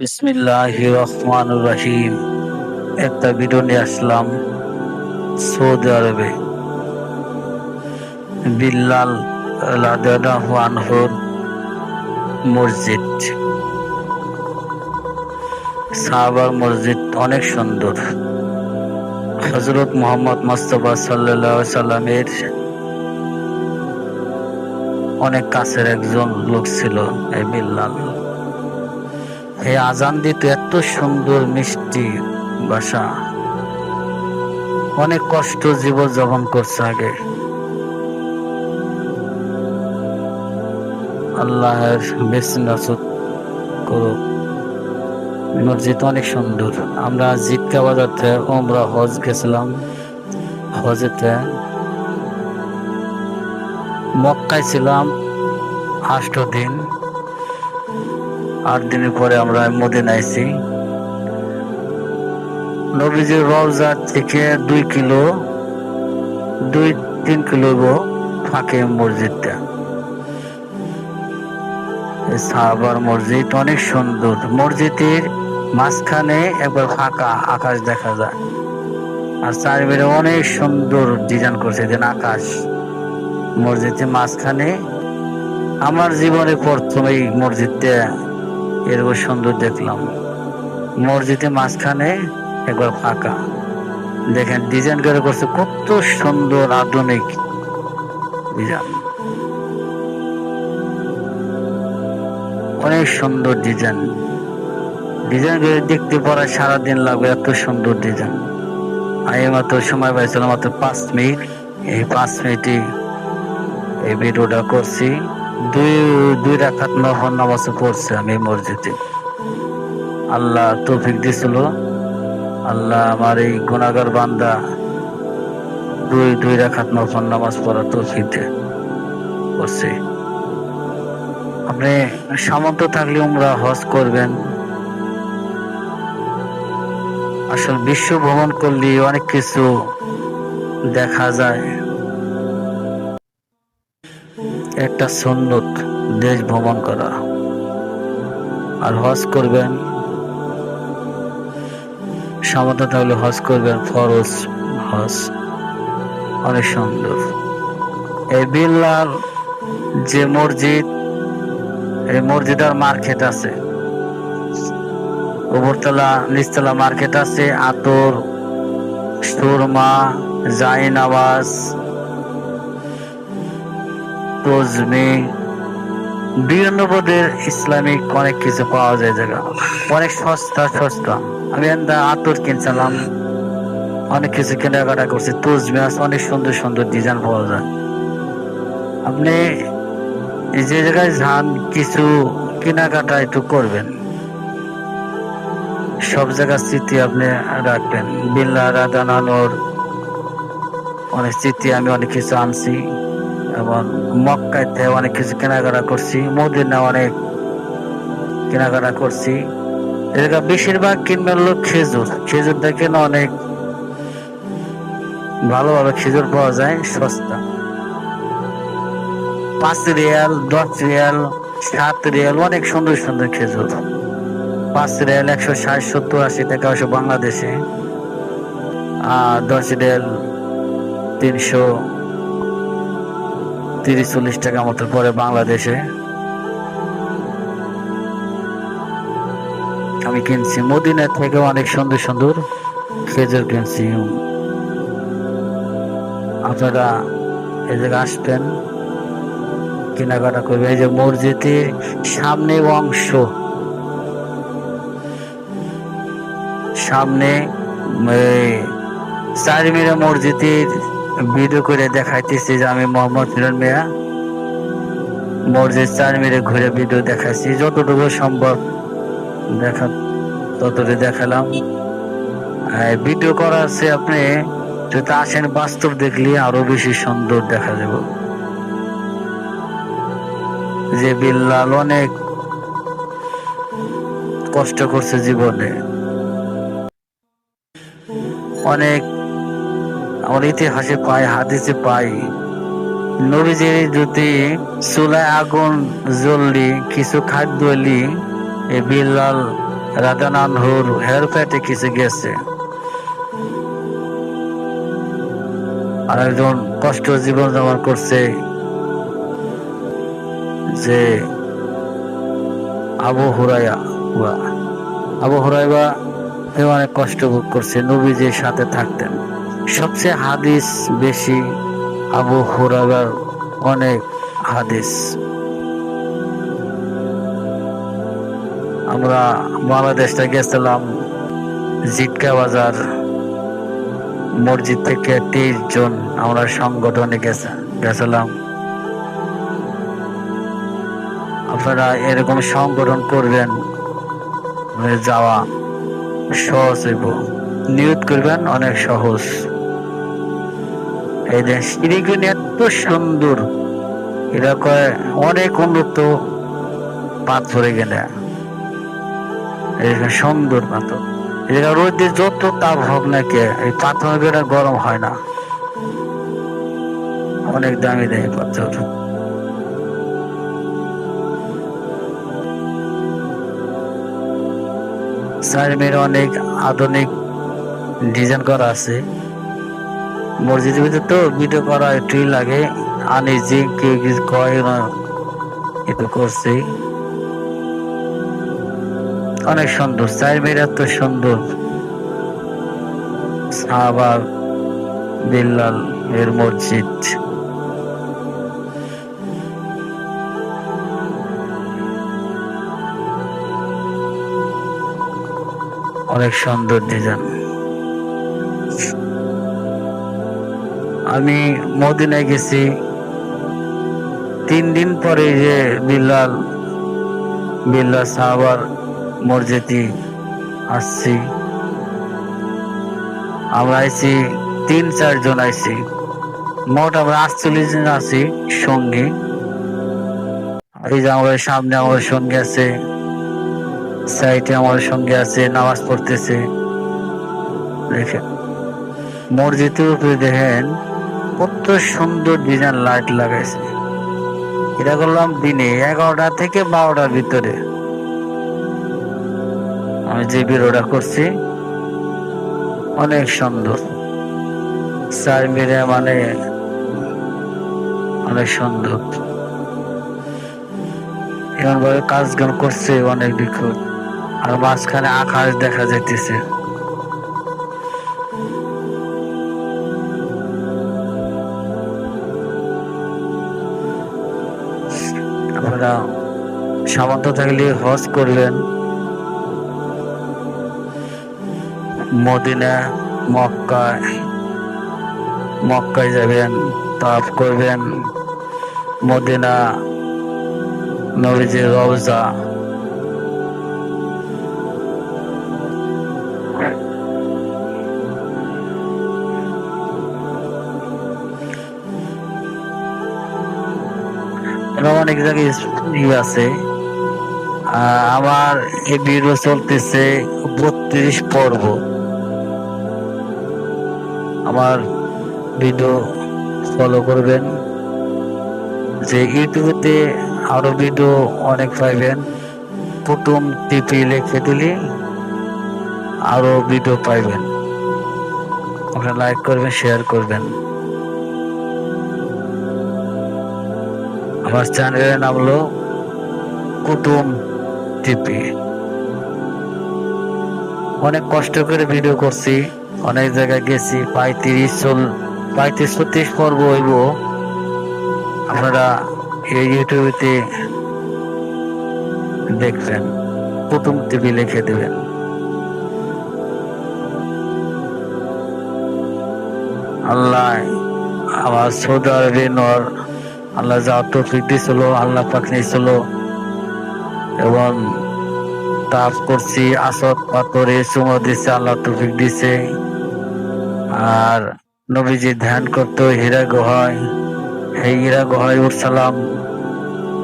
বিসমিল্লাহির রহমানির রহিম। একটা ভিডিও নিয়ে আসলাম সৌদি আরবে বিল্লাল রাদিয়াল্লাহু আনহুর মসজিদ। সাহাবার মসজিদ অনেক সুন্দর। হযরত মুহাম্মদ মুস্তাফা সাল্লাল্লাহু আলাইহি সাল্লামের অনেক কাছের একজন লোক ছিল এই বিল্লাল। এই আজান দিত এত সুন্দর মিষ্টি ভাষা। অনেক কষ্ট জীবন যাপন করছে আগে। আল্লাহর বেশি নাসুত করুক। মসজিদ অনেক সুন্দর। আমরা জিটকা বাজার থেকে ওমরা হজ গেছিলাম। হজেতে মক্কায় ছিলাম 8 দিন। 8 দিনের পরে আমরা মদিনায় আইছি। নবীজির রওজা থেকে 2-3 কিলো ফাঁকে মসজিদটা। সাহাবার মসজিদ অনেক সুন্দর। মসজিদের মাঝখানে একবার ফাঁকা আকাশ দেখা যায়, আর চারিদিকে অনেক সুন্দর ডিজাইন করছে যেন আকাশ। মসজিদের মাঝখানে আমার জীবনে প্রথম এই মসজিদটা এরকম সুন্দর দেখলাম। মসজিদের মাঝখানে একবার ফাঁকা, দেখেন ডিজাইন করে করছে কত সুন্দর আধুনিক ডিজাইন। অনেক সুন্দর ডিজাইন করে দেখতে পরে সারাদিন লাগবে, এত সুন্দর ডিজাইন। আমি মাত্র সময় পাইছিলাম মাত্র 5 মিনিট। এই 5 মিনিটে এই ভিডিওটা করছি। দুই রাকাত নফল নামাজ পড়ছি আমি মসজিদে। আল্লাহ তৌফিক দিছিল। আল্লাহ আমার এই গুনাহগার বান্দা দুই রাকাত নফল নামাজ পড়ার তৌফিক করছে। আপনি সামর্থ্য থাকলে উমরা হজ করবেন। আসলে বিশ্ব ভ্রমণ করলে অনেক কিছু দেখা যায়। একটা সুন্নত দেশ ভ্রমণ করা, আর হজ করবেন। সামর্থ্য থাকলে হজ করবেন, ফরজ হজ অনেক সুন্দর। এই বিল্লাল যে মসজিদ, এই মসজিদের মার্কেট আছে, উপরতলা নিচতলা মার্কেট আছে। আতর, সুরমা, জায়নামাজ, তসবি, বিভিন্ন পদের ইসলামিক অনেক কিছু পাওয়া যায়। জায়গা অনেক সস্তা। আমি আতর কিনছিলাম, অনেক কিছু কেনাকাটা করছি। তসবি আছে, অনেক সুন্দর ডিজাইন পাওয়া যায়। আপনি যে জায়গায় যান কিছু কেনাকাটা একটু করবেন, সব জায়গার স্মৃতি আপনি রাখবেন। বিল্লাল রাদিয়াল্লাহু আনহুর অনেক স্মৃতি আমি অনেক কিছু আনছি, এবং মক্কাতে অনেক কিছু কেনাকাটা করছি, মদিনা অনেক কেনাকাটা করছি। এলাকা বেশিরভাগ কিনবেন হলো খেজুর দেখেন অনেক ভালোভাবে খেজুর পাওয়া যায়, সস্তা। 5 রিয়াল, 10 রিয়াল, 7 রিয়াল, অনেক সুন্দর খেজুর। 5 রিয়াল 160, 70, 80 টাকা অবশ্য বাংলাদেশে। আর 10 রিয়াল 330, 40 টাকা মতো পরে বাংলাদেশে। আমি কিনছি মদিনা থেকে অনেক সুন্দর খেজুর কিনছি। আপনারা এই জায়গায় আসবেন, কেনাকাটা করবেন। এই যে মসজিদের সামনে অংশ, সামনে চারিমিরা মসজিদের ভিডিও করে দেখাইতেছি যে আমি মোহাম্মদ মিলন মিয়া মসজিদ চারিমিরে ঘুরে ভিডিও দেখাচ্ছি। যতটুকু সম্ভব ততটুকু দেখালাম। ভিডিও করা আছে, আপনি যদি আসেন বাস্তব দেখলে আরো বেশি সুন্দর দেখা যাবে। যে বিল্লাল অনেক কষ্ট করছে জীবনে, অনেক আমার ইতিহাসে পাই, হাদিসে পাই। নবীজি যদি চুলায় আগুন জ্বললি কিছু খাদ্য হলি, এই বিল্লাল রাধানানহুর হের পেটে কিছু গেছে। আর একজন কষ্ট জীবন যাপন করছে যে আবু হুরায়রা অনেক কষ্ট ভোগ করছে, নবীজির সাথে থাকতেন। সবচেয়ে হাদিস বেশি আবু হুরায়রার, অনেক হাদিস। আমরা বাংলাদেশটা গেছিলাম জিটকা বাজার মসজিদ থেকে 23 জন আমরা সংগঠনে গেছিলাম। আপনারা এরকম সংগঠন করবেন, যাওয়া সহজ হইব, নিয়ত করবেন, অনেক সহজ। এই যে সিঁড়িগুলি এত সুন্দর, এটা কয় অনেক উন্নত পাথরে গেলে সুন্দর পাথর। এটা রোদে যত তাপ হোক না কে, এই পাথর গরম হয় না, অনেক দামি দামি পাথর। চারিমের অনেক আধুনিক ডিজাইন করা আছে। মসজিদের ভিতরে তো ভিডিও করা একটুই লাগে, আনিজি কেউ কিছু কয় না, এটা করছি। অনেক সুন্দর, চারিমের এত সুন্দর। সাহাবা বিল্লাল এর মসজিদ, অনেক সুন্দর ডিজাইন। আমি মদিনায় গেছি 3 দিন পরে, যে বিল্লাল সাহাবার মসজিদে আসছি। আমরা আইছি 3-4 জন আইছি, মোট আমরা 48 জন আছি সঙ্গী। এই যে আমাদের সামনে আমার সঙ্গে আছে, সাইডে আমার সঙ্গে আছে, নামাজ পড়তেছে। দেখেন মসজিদের উপরে দেখেন কত সুন্দর ডিজাইন লাইট লাগাইছে। এটা করলাম দিনে 11টা থেকে 12টার ভিতরে আমি যে ভিডিওটা করছি। অনেক সুন্দর চারমিরে, মানে অনেক সুন্দর। এমন ভাবে কাজগুলো করছে অনেক নিখুঁত। আর মাঝখানে আকাশ দেখা যাইতেছে। আপনারা সামর্থ্য থাকলে হজ করবেন, মদিনা মক্কায় যাবেন, তাওয়াফ করবেন, মদিনা নবীজির রওজা, অনেক জায়গায় আছে। আমার এই ভিডিও চলতেছে 32 পর্ব। আমার ভিডিও ফলো করবেন, যে ইউটিউবে আরো ভিডিও অনেক পাইবেন। কুতুম টিপি লিখে দিলে আরো ভিডিও পাইবেন। আপনারা লাইক করবেন, শেয়ার করবেন। আমার চ্যানেলের নাম হলো কুতুম টিপি। অনেক কষ্ট করে ভিডিও করছি, অনেক জায়গায় গেছি। 35-36 পর্ব হইব। আপনারা এই ইউটিউবে দেখবেন, কুতুম টিভি লিখে দেবেন। আল্লাহ আমার সৌদি আরবে আল্লাহ যা তৌফিক দিয়েছিল, আল্লাহ পাক নিয়েছিল। এবং তাপ করছি, আসত পাথরে চুমো দিছে, আল্লাহ তৌফিক দিছে। আর নবীজি ধ্যান করতো হীরা গুহায়, এই হীরা গুহায় উঠছিলাম।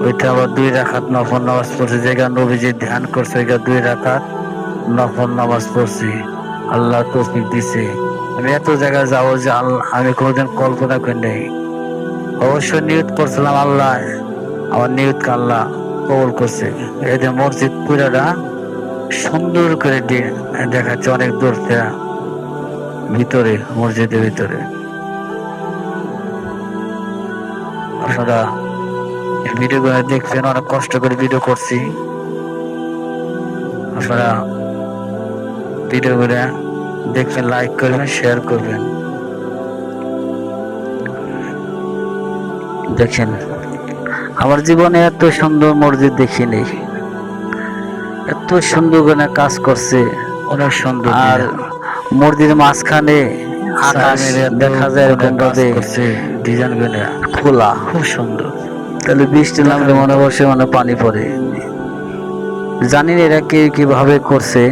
ওইটা আবার 2 রাকাত নফল নামাজ পড়ছি। জায়গা নবীজি ধ্যান করছে, ওইটা 2 রাকাত নফল নামাজ পড়ছি। আল্লাহ তৌফিক দিছে। আমি এত জায়গায় যাবো যে আমি কোনোদিন কল্পনা করি নাই। অবশ্যই নিয়ত করছিলাম, আল্লাহ আমার নিয়তকে আল্লাহ কবুল করছে। এই যে মসজিদ পুরাটা সুন্দর করে দেখাচ্ছে অনেক দূর থেকে, ভিতরে মসজিদের ভিতরে। আপনারা ভিডিও করে দেখবেন, অনেক কষ্ট করে ভিডিও করছি। আপনারা ভিডিও করে দেখবেন, লাইক করবেন, শেয়ার করবেন। দেখেন, আমার জীবনে এত সুন্দর মসজিদ দেখিনি, এত সুন্দর করে কাজ করছে, অনেক সুন্দর। আর মসজিদের মাঝখানে আকাশ দেখা যায় এরকম ভাবে ডিজাইন করে খোলা, খুব সুন্দর। তাহলে বৃষ্টি নামলে মনে বসে মানে পানি পড়ে। জানি না এরা কিভাবে করছে,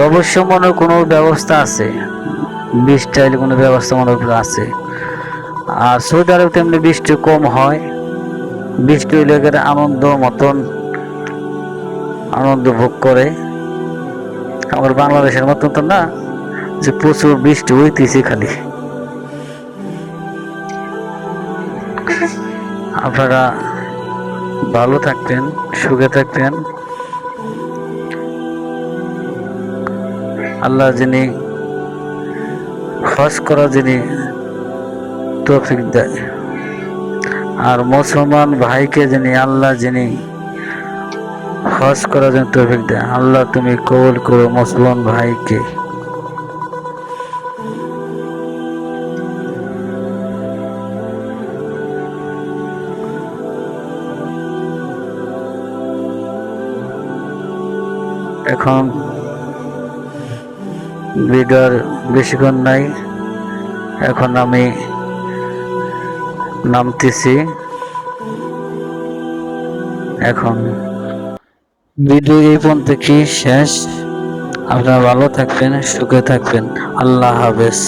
অবশ্য মনে কোনো ব্যবস্থা আছে, বৃষ্টি আইলে কোনো ব্যবস্থা মনে আছে। আর সৌদি আরব তেমনি বৃষ্টি কম হয়, বৃষ্টি হইলে আনন্দ মতন আনন্দ ভোগ করে। আমার বাংলাদেশের মতন তো না যে প্রচুর বৃষ্টি হইতেছে খালি। আপনারা ভালো থাকবেন, সুখে থাকবেন। আল্লাহ যিনি হজ করা যিনি তৌফিক দেয়, আর মুসলমান ভাইকে যিনি আল্লাহ যিনি হজ করার জন্য তৌফিক দেয়, আল্লাহ তুমি কবুল করো মুসলমান ভাইকে। এখন ভিডিওর বেশিক্ষণ নাই, এখন আমি নামতেছি। এখন ভিডিও এই পর্যন্ত কি শেষ। আপনারা ভালো থাকবেন, সুখে থাকবেন। আল্লাহ হাফেজ।